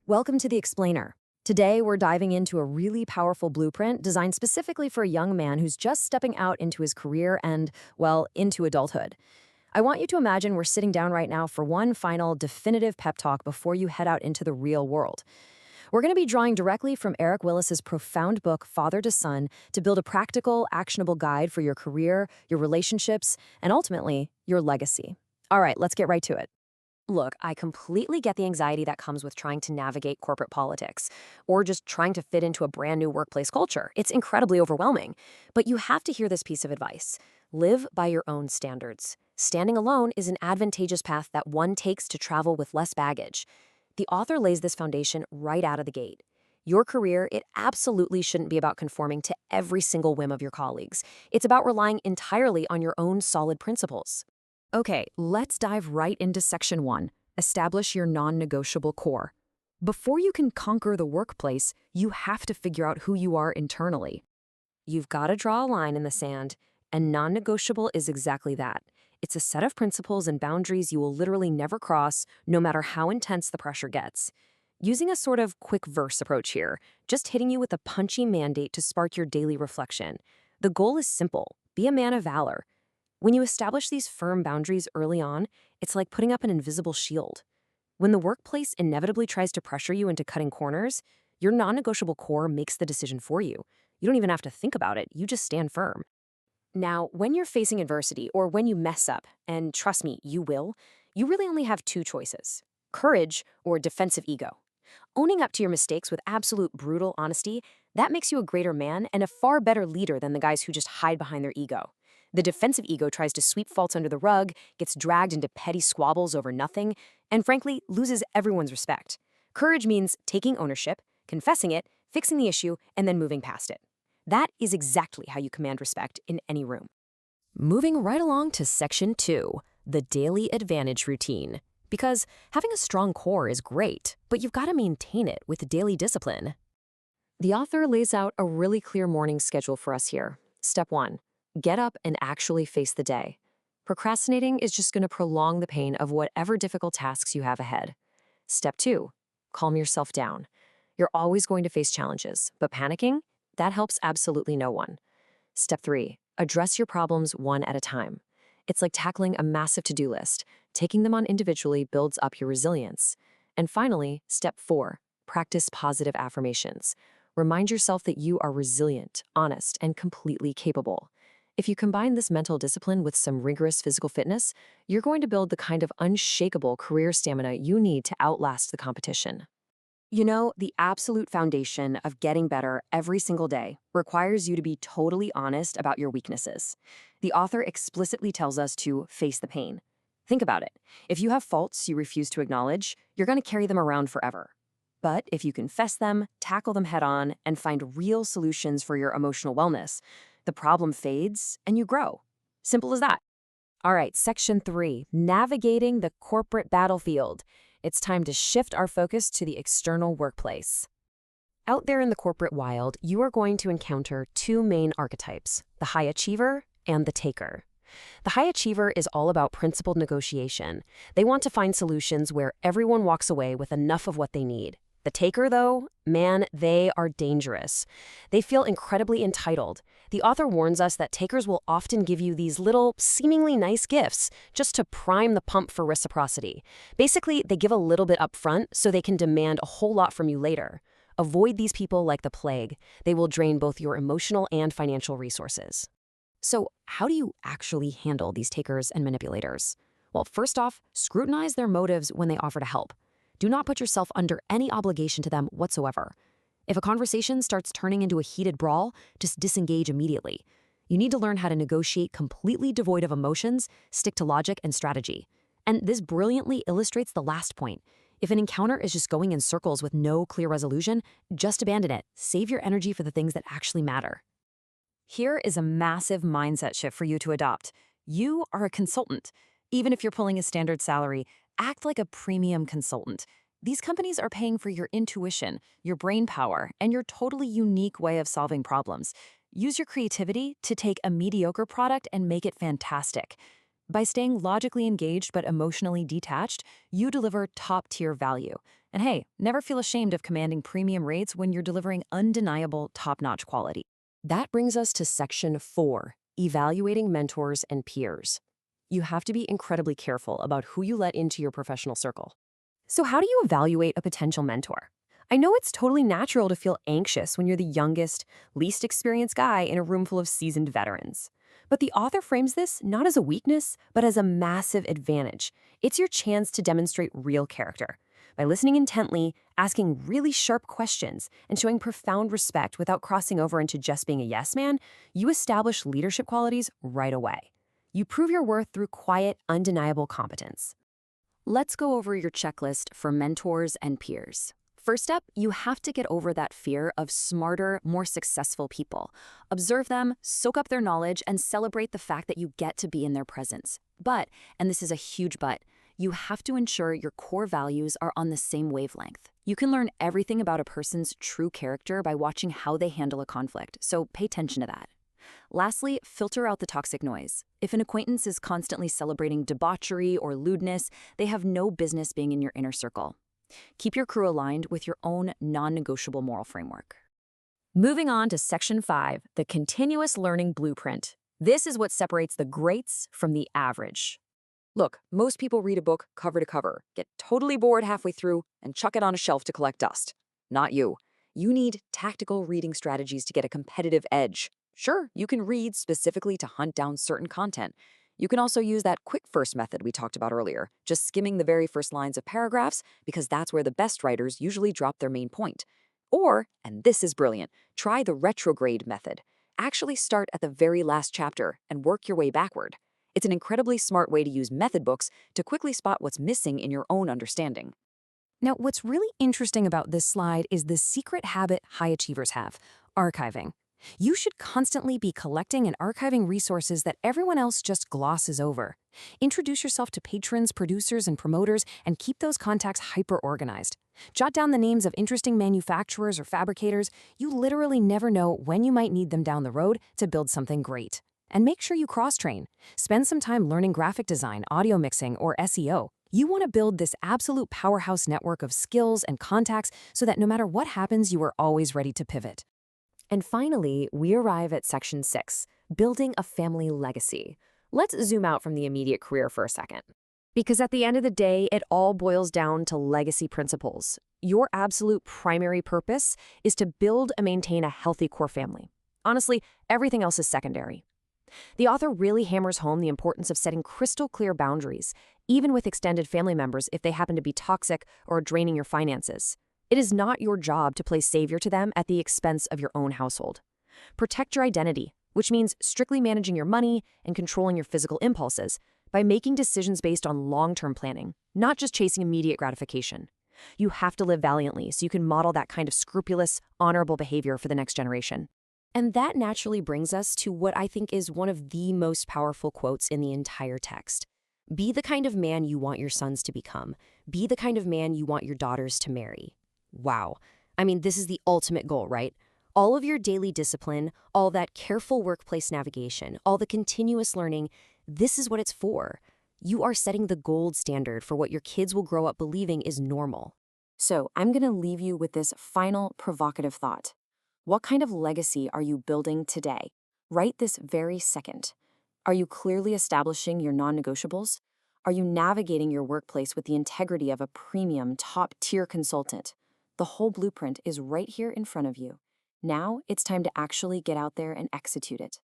Welcome to The Explainer. Today, we're diving into a really powerful blueprint designed specifically for a young man who's just stepping out into his career and, well, into adulthood. I want you to imagine we're sitting down right now for one final, definitive pep talk before you head out into the real world. We're going to be drawing directly from Eric Willis's profound book, Father to Son, to build a practical, actionable guide for your career, your relationships, and ultimately, your legacy. All right, let's get right to it. Look, I completely get the anxiety that comes with trying to navigate corporate politics or just trying to fit into a brand new workplace culture. It's incredibly overwhelming. But you have to hear this piece of advice. Live by your own standards. Standing alone is an advantageous path that one takes to travel with less baggage. The author lays this foundation right out of the gate. Your career, it absolutely shouldn't be about conforming to every single whim of your colleagues. It's about relying entirely on your own solid principles. Okay, let's dive right into Section 1. Establish your non-negotiable core. Before you can conquer the workplace, you have to figure out who you are internally. You've got to draw a line in the sand, and non-negotiable is exactly that. It's a set of principles and boundaries you will literally never cross, no matter how intense the pressure gets. Using a sort of quick verse approach here, just hitting you with a punchy mandate to spark your daily reflection. The goal is simple: be a man of valor. When you establish these firm boundaries early on, it's like putting up an invisible shield. When the workplace inevitably tries to pressure you into cutting corners, your non-negotiable core makes the decision for you. You don't even have to think about it, you just stand firm. Now, when you're facing adversity or when you mess up, and trust me, you will, you really only have two choices: courage or defensive ego. Owning up to your mistakes with absolute brutal honesty, that makes you a greater man and a far better leader than the guys who just hide behind their ego. The defensive ego tries to sweep faults under the rug, gets dragged into petty squabbles over nothing, and frankly, loses everyone's respect. Courage means taking ownership, confessing it, fixing the issue, and then moving past it. That is exactly how you command respect in any room. Moving right along to Section 2, the daily advantage routine. Because having a strong core is great, but you've got to maintain it with daily discipline. The author lays out a really clear morning schedule for us here. Step 1. Get up and actually face the day. Procrastinating is just going to prolong the pain of whatever difficult tasks you have ahead. Step 2. Calm yourself down. You're always going to face challenges, but panicking, that helps absolutely no one. Step 3. Address your problems one at a time. It's like tackling a massive to-do list. Taking them on individually builds up your resilience. And finally, Step 4. Practice positive affirmations. Remind yourself that you are resilient, honest, and completely capable. If you combine this mental discipline with some rigorous physical fitness, you're going to build the kind of unshakable career stamina you need to outlast the competition. You know, the absolute foundation of getting better every single day requires you to be totally honest about your weaknesses. The author explicitly tells us to face the pain. Think about it. If you have faults you refuse to acknowledge, you're going to carry them around forever. But if you confess them, tackle them head on, and find real solutions for your emotional wellness, the problem fades and you grow. Simple as that. All right, Section 3, navigating the corporate battlefield. It's time to shift our focus to the external workplace. Out there in the corporate wild, you are going to encounter two main archetypes: the high achiever and the taker. The high achiever is all about principled negotiation. They want to find solutions where everyone walks away with enough of what they need. The taker, though, man, they are dangerous. They feel incredibly entitled. The author warns us that takers will often give you these little, seemingly nice gifts just to prime the pump for reciprocity. Basically, they give a little bit up front so they can demand a whole lot from you later. Avoid these people like the plague. They will drain both your emotional and financial resources. So, how do you actually handle these takers and manipulators? Well, first off, scrutinize their motives when they offer to help. Do not put yourself under any obligation to them whatsoever. If a conversation starts turning into a heated brawl, just disengage immediately. You need to learn how to negotiate completely devoid of emotions, stick to logic and strategy. And this brilliantly illustrates the last point. If an encounter is just going in circles with no clear resolution, just abandon it. Save your energy for the things that actually matter. Here is a massive mindset shift for you to adopt. You are a consultant. Even if you're pulling a standard salary, act like a premium consultant. These companies are paying for your intuition, your brain power, and your totally unique way of solving problems. Use your creativity to take a mediocre product and make it fantastic. By staying logically engaged but emotionally detached, you deliver top-tier value. And hey, never feel ashamed of commanding premium rates when you're delivering undeniable top-notch quality. That brings us to section 4, evaluating mentors and peers. You have to be incredibly careful about who you let into your professional circle. So how do you evaluate a potential mentor? I know it's totally natural to feel anxious when you're the youngest, least experienced guy in a room full of seasoned veterans. But the author frames this not as a weakness, but as a massive advantage. It's your chance to demonstrate real character. By listening intently, asking really sharp questions, and showing profound respect without crossing over into just being a yes man, you establish leadership qualities right away. You prove your worth through quiet, undeniable competence. Let's go over your checklist for mentors and peers. First up, you have to get over that fear of smarter, more successful people. Observe them, soak up their knowledge, and celebrate the fact that you get to be in their presence. But, and this is a huge but, you have to ensure your core values are on the same wavelength. You can learn everything about a person's true character by watching how they handle a conflict, so pay attention to that. Lastly, filter out the toxic noise. If an acquaintance is constantly celebrating debauchery or lewdness, they have no business being in your inner circle. Keep your crew aligned with your own non-negotiable moral framework. Moving on to Section 5, the continuous learning blueprint. This is what separates the greats from the average. Look, most people read a book cover to cover, get totally bored halfway through, and chuck it on a shelf to collect dust. Not you. You need tactical reading strategies to get a competitive edge. Sure, you can read specifically to hunt down certain content. You can also use that quick first method we talked about earlier, just skimming the very first lines of paragraphs, because that's where the best writers usually drop their main point. Or, and this is brilliant, try the retrograde method. Actually start at the very last chapter and work your way backward. It's an incredibly smart way to use method books to quickly spot what's missing in your own understanding. Now, what's really interesting about this slide is the secret habit high achievers have: archiving. You should constantly be collecting and archiving resources that everyone else just glosses over. Introduce yourself to patrons, producers, and promoters, and keep those contacts hyper-organized. Jot down the names of interesting manufacturers or fabricators. You literally never know when you might need them down the road to build something great. And make sure you cross-train. Spend some time learning graphic design, audio mixing, or SEO. You want to build this absolute powerhouse network of skills and contacts so that no matter what happens, you are always ready to pivot. And finally, we arrive at Section 6, building a family legacy. Let's zoom out from the immediate career for a second. Because at the end of the day, it all boils down to legacy principles. Your absolute primary purpose is to build and maintain a healthy core family. Honestly, everything else is secondary. The author really hammers home the importance of setting crystal clear boundaries, even with extended family members if they happen to be toxic or draining your finances. It is not your job to play savior to them at the expense of your own household. Protect your identity, which means strictly managing your money and controlling your physical impulses by making decisions based on long-term planning, not just chasing immediate gratification. You have to live valiantly so you can model that kind of scrupulous, honorable behavior for the next generation. And that naturally brings us to what I think is one of the most powerful quotes in the entire text. Be the kind of man you want your sons to become. Be the kind of man you want your daughters to marry. Wow. I mean, this is the ultimate goal, right? All of your daily discipline, all that careful workplace navigation, all the continuous learning, this is what it's for. You are setting the gold standard for what your kids will grow up believing is normal. So I'm going to leave you with this final provocative thought. What kind of legacy are you building today? Right this very second. Are you clearly establishing your non-negotiables? Are you navigating your workplace with the integrity of a premium, top-tier consultant? The whole blueprint is right here in front of you. Now it's time to actually get out there and execute it.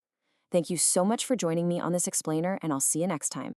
Thank you so much for joining me on this explainer, and I'll see you next time.